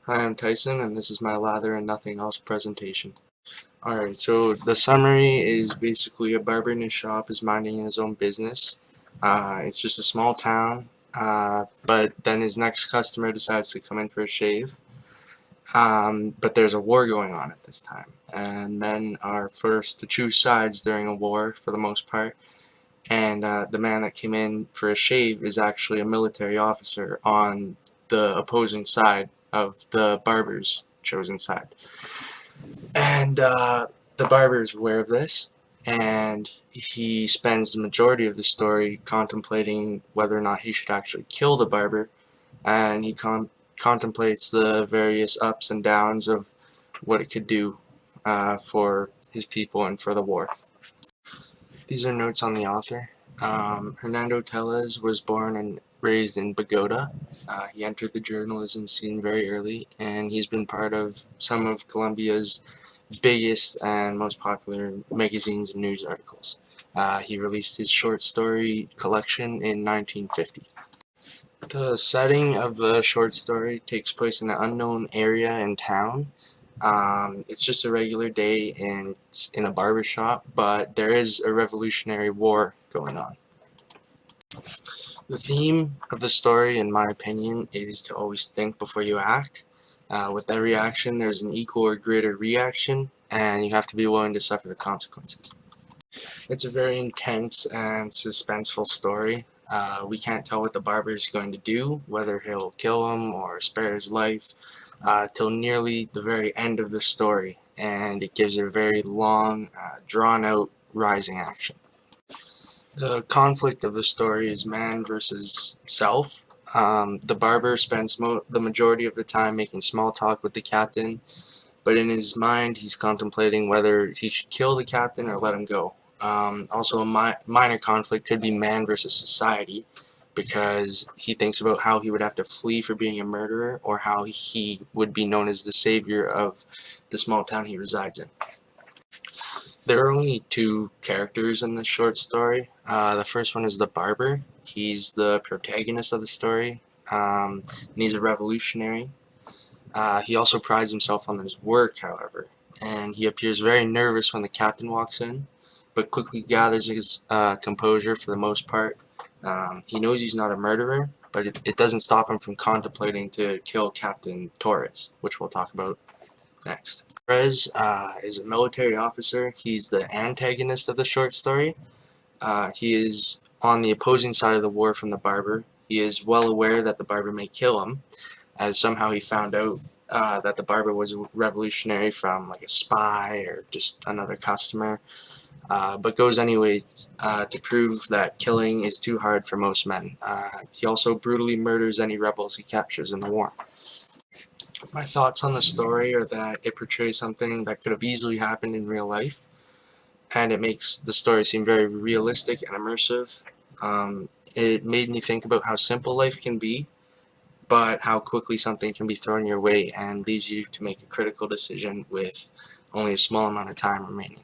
Hi, I'm Tyson, and this is my Lather and Nothing Else presentation. Alright, so the summary is basically a barber in his shop is minding his own business. It's just a small town, but then his next customer decides to come in for a shave. But there's a war going on at this time, and men are forced to choose sides during a war for the most part. And the man that came in for a shave is actually a military officer on the opposing side of the barber's chosen side. And the barber is aware of this, and he spends the majority of the story contemplating whether or not he should actually kill the barber, and he contemplates the various ups and downs of what it could do for his people and for the war. These are notes on the author. Hernando Tellez was born and raised in Bogota. He entered the journalism scene very early, and he's been part of some of Colombia's biggest and most popular magazines and news articles. He released his short story collection in 1950. The setting of the short story takes place in an unknown area and town. It's just a regular day and it's in a barber shop, but there is a revolutionary war going on. The theme of the story, in my opinion, is to always think before you act. With every action, there's an equal or greater reaction, and you have to be willing to suffer the consequences. It's a very intense and suspenseful story. We can't tell what the barber is going to do, whether he'll kill him or spare his life, till nearly the very end of the story, and it gives a very long, drawn-out, rising action. The conflict of the story is man versus self. The barber spends the majority of the time making small talk with the captain, but in his mind he's contemplating whether he should kill the captain or let him go. Also, a minor conflict could be man versus society, because he thinks about how he would have to flee for being a murderer, or how he would be known as the savior of the small town he resides in. There are only two characters in this short story. The first one is the barber. He's the protagonist of the story, and he's a revolutionary. He also prides himself on his work, however, and he appears very nervous when the captain walks in, but quickly gathers his composure for the most part. He knows he's not a murderer, but it doesn't stop him from contemplating to kill Captain Torres, which we'll talk about next. Torres is a military officer. He's the antagonist of the short story. He is on the opposing side of the war from the barber. He is well aware that the barber may kill him, as somehow he found out that the barber was a revolutionary from like a spy or just another customer, but goes anyways to prove that killing is too hard for most men. He also brutally murders any rebels he captures in the war. My thoughts on the story are that it portrays something that could have easily happened in real life, and it makes the story seem very realistic and immersive. It made me think about how simple life can be, but how quickly something can be thrown your way and leaves you to make a critical decision with only a small amount of time remaining.